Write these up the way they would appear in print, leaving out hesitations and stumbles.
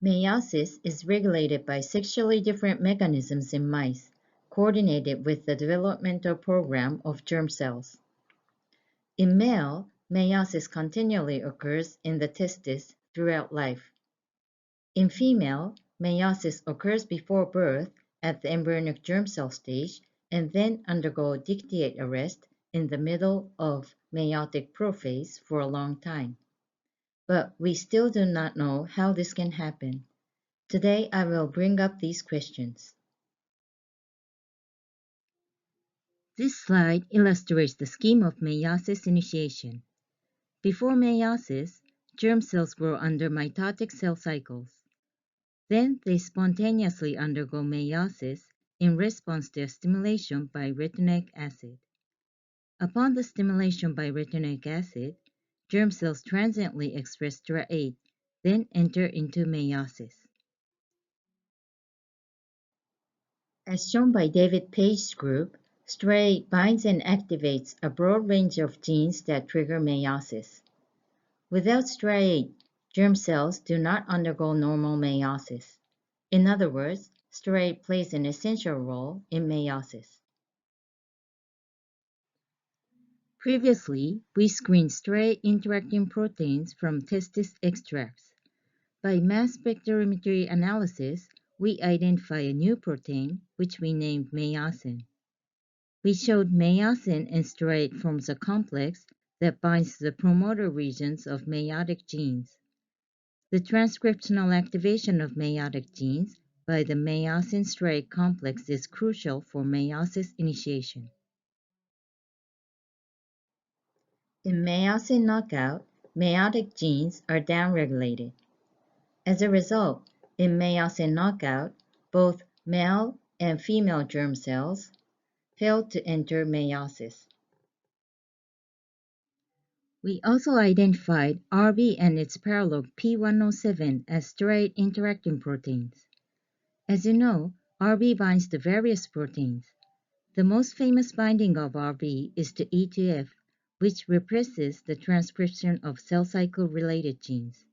Meiosis is regulated by sexually different mechanisms in mice, coordinated with the developmental program of germ cells. In male, meiosis continually occurs in the testis throughout life. In female, meiosis occurs before birth at the embryonic germ cell stage and then undergo dictate arrest in the middle of meiotic prophase for a long time. But we still do not know how this can happen. Today I will bring up these questions. This slide illustrates the scheme of meiosis initiation. Before meiosis, germ cells grow under mitotic cell cycles. Then they spontaneously undergo meiosis in response to stimulation by retinoic acid. Upon the stimulation by retinoic acid, germ cells transiently express STRA8, then enter into meiosis. As shown by David Page's group, STRA8 binds and activates a broad range of genes that trigger meiosis. Without STRA8, germ cells do not undergo normal meiosis. In other words, STRA8 plays an essential role in meiosis. Previously, we screened STRA8 interacting proteins from testis extracts. By mass spectrometry analysis, we identify a new protein, which we named meiosin. We showed meiosin and STRA8 forms a complex that binds to the promoter regions of meiotic genes. The transcriptional activation of meiotic genes by the meiosin STRA8 complex is crucial for meiosis initiation. In meiosin knockout, meiotic genes are downregulated. As a result, in meiosin knockout, both male and female germ cells fail to enter meiosis. We also identified RB and its paralog P107 as STRA8 interacting proteins. As you know, RB binds to various proteins. The most famous binding of RB is to E2F, which represses the transcription of cell cycle-related genes.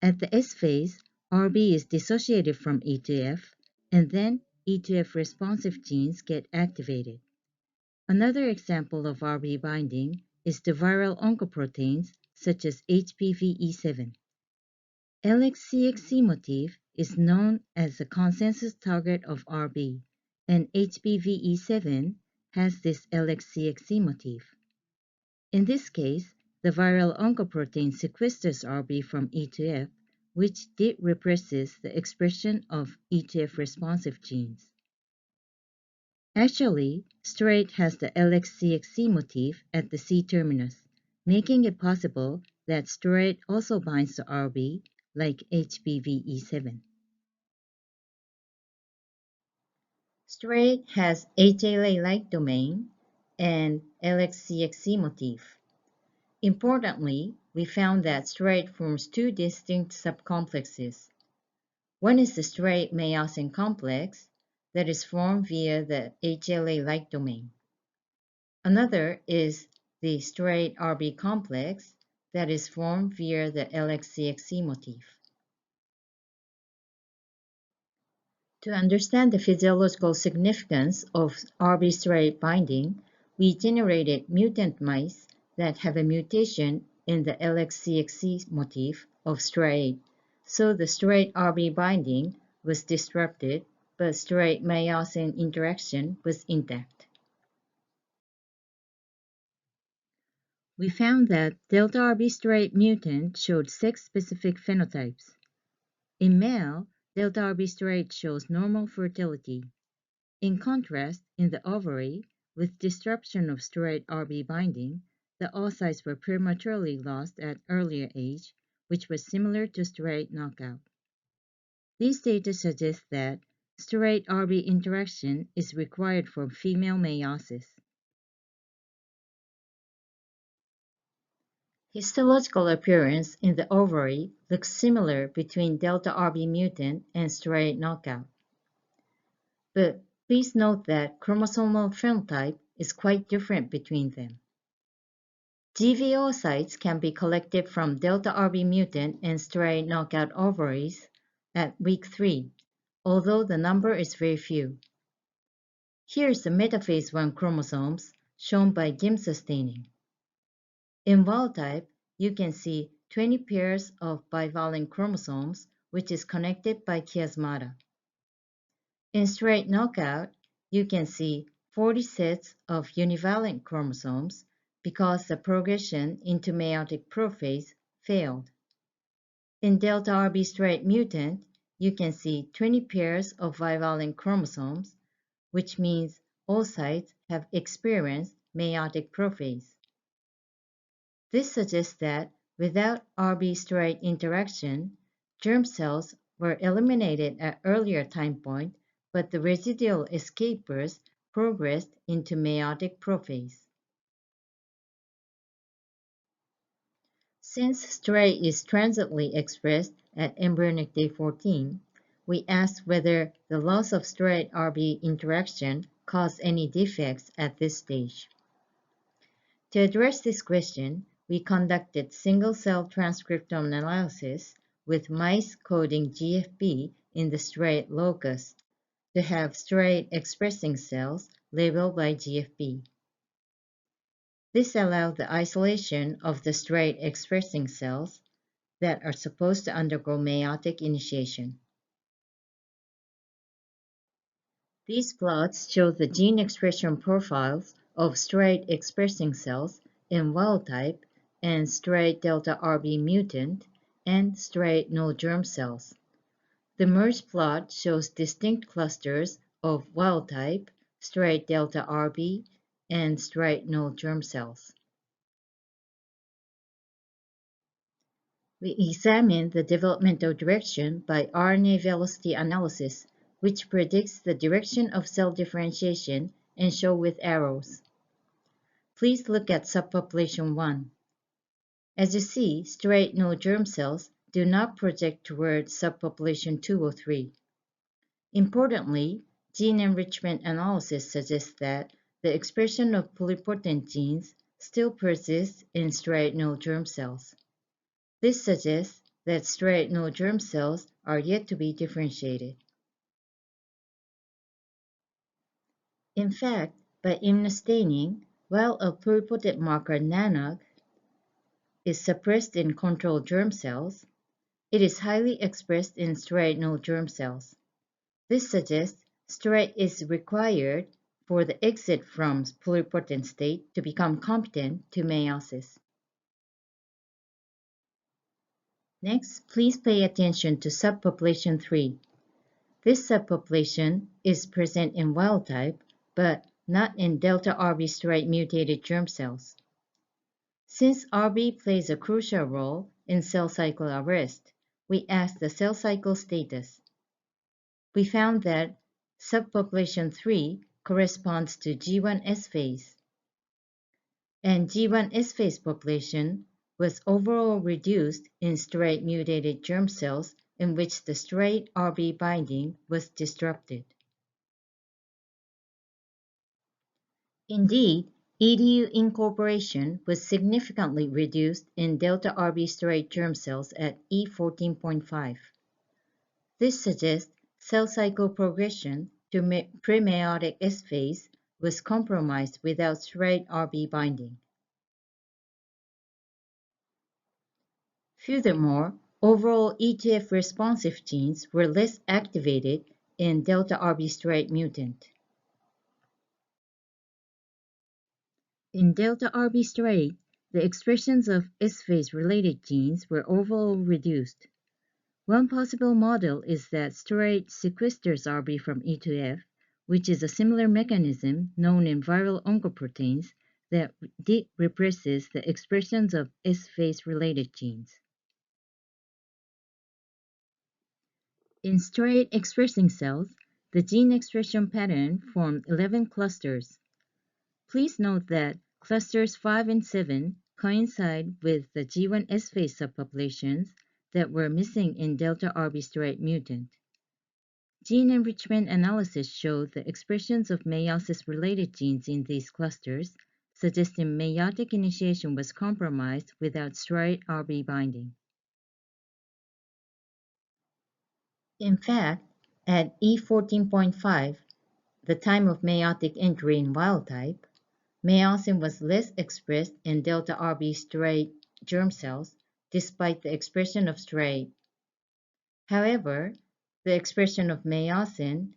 At the S phase, RB is dissociated from E2F, and then E2F responsive genes get activated. Another example of RB binding is to viral oncoproteins such as HPV-E7. LXCXE motif is known as the consensus target of RB, and HPV-E7 has this LXCXE motif. In this case, the viral oncoprotein sequesters RB from E2F, which represses the expression of E2F responsive genes. Actually, STRA8 has the LXCXE motif at the C terminus, making it possible that STRA8 also binds to RB like HPV-E7. STRA8 has HLA-like domain and LXCXE motif. Importantly, we found that STRA8 forms two distinct subcomplexes. One is the STRA8 meiosin complex that is formed via the HLA-like domain. Another is the STRA8-RB complex that is formed via the LXCXE motif. To understand the physiological significance of RB STRA8 binding, we generated mutant mice that have a mutation in the LXCXE motif of STRA8, so the STRA8-RB binding was disrupted, but STRA8 meiosin interaction was intact. We found that delta RB STRA8 mutant showed sex-specific phenotypes. In male, delta RB STRA8 shows normal fertility. In contrast, in the ovary, with disruption of STRA8-RB binding, the oocytes were prematurely lost at earlier age, which was similar to STRA8 knockout. These data suggest that STRA8-RB interaction is required for female meiosis. Histological appearance in the ovary looks similar between delta RB mutant and STRA8 knockout. But please note that chromosomal phenotype is quite different between them. GV oocytes can be collected from delta RB mutant and STRA8 knockout ovaries at week 3, although the number is very few. Here's the metaphase 1 chromosomes shown by GIMSA staining. In wild type, you can see 20 pairs of bivalent chromosomes, which is connected by chiasmata. In STRA8 knockout, you can see 40 sets of univalent chromosomes because the progression into meiotic prophase failed. In delta RB STRA8 mutant, you can see 20 pairs of bivalent chromosomes, which means oocytes have experienced meiotic prophase. This suggests that without RB STRA8 interaction, germ cells were eliminated at earlier time point, but the residual escapers progressed into meiotic prophase. Since STRA8 is transiently expressed at embryonic day 14, we asked whether the loss of STRA8-RB interaction caused any defects at this stage. To address this question, we conducted single-cell transcriptome analysis with mice coding GFP in the STRA8 locus to have STRA8 expressing cells labeled by GFP. This allowed the isolation of the STRA8 expressing cells that are supposed to undergo meiotic initiation. These plots show the gene expression profiles of STRA8 expressing cells in wild type and STRA8 delta RB mutant and STRA8 null germ cells. The merged plot shows distinct clusters of wild type, STRA8 delta RB, and STRA8 null germ cells. We examined the developmental direction by RNA velocity analysis, which predicts the direction of cell differentiation and shown with arrows. Please look at subpopulation 1. As you see, STRA8 null germ cells do not project toward subpopulation 2 or 3. Importantly, gene enrichment analysis suggests that the expression of pluripotent genes still persists in STRA8 null germ cells. This suggests that STRA8 null germ cells are yet to be differentiated. In fact, by immunostaining, while a pluripotent marker NANOG is suppressed in control germ cells, it is highly expressed in STRA8 null germ cells. This suggests STRA8 is required for the exit from pluripotent state to become competent to meiosis. Next, please pay attention to subpopulation 3. This subpopulation is present in wild type, but not in delta RB STRA8 mutated germ cells. Since RB plays a crucial role in cell cycle arrest, we asked the cell cycle status. We found that subpopulation 3 corresponds to G1S phase, and G1S phase population was overall reduced in STRA8 mutated germ cells in which the STRA8-RB binding was disrupted. Indeed, EDU incorporation was significantly reduced in delta RB STRA8 germ cells at E14.5. This suggests cell cycle progression to pre-meiotic S phase was compromised without STRA8-RB binding. Furthermore, overall ETF responsive genes were less activated in delta RB STRA8 mutant. In delta RB STRA8, the expressions of S phase related genes were overall reduced. One possible model is that STRA8 sequesters RB from E to F, which is a similar mechanism known in viral oncoproteins that represses the expressions of S phase related genes. In STRA8 expressing cells, the gene expression pattern formed 11 clusters. Please note that clusters 5 and 7 coincide with the G1S phase subpopulations that were missing in delta RB STRA8 mutant. Gene enrichment analysis showed the expressions of meiosis-related genes in these clusters, suggesting meiotic initiation was compromised without STRA8-RB binding. In fact, at E14.5, the time of meiotic entry in wild type, meiosin was less expressed in delta RB STRA8 germ cells despite the expression of STRA8. However, the expression of meiosin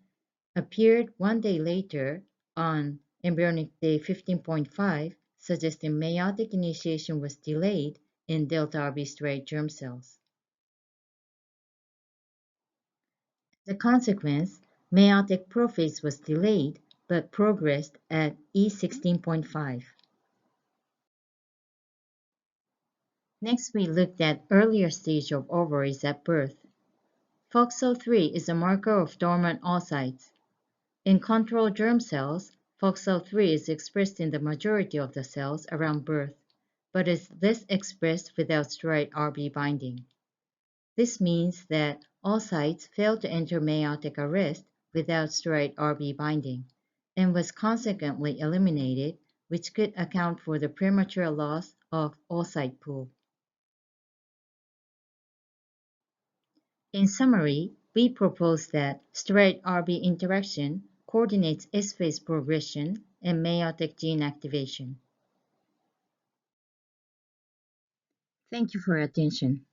appeared one day later on embryonic day 15.5, suggesting meiotic initiation was delayed in delta RB STRA8 germ cells. As a consequence, meiotic prophase was delayed but progressed at E16.5. Next, we looked at earlier stage of ovaries at birth. FOXO3 is a marker of dormant oocytes. In control germ cells, FOXO3 is expressed in the majority of the cells around birth, but is less expressed without STRA8-RB binding. This means that oocytes fail to enter meiotic arrest without STRA8-RB binding, and was consequently eliminated, which could account for the premature loss of oocyte pool. In summary, we propose that STRA8-RB interaction coordinates S-phase progression and meiotic gene activation. Thank you for your attention.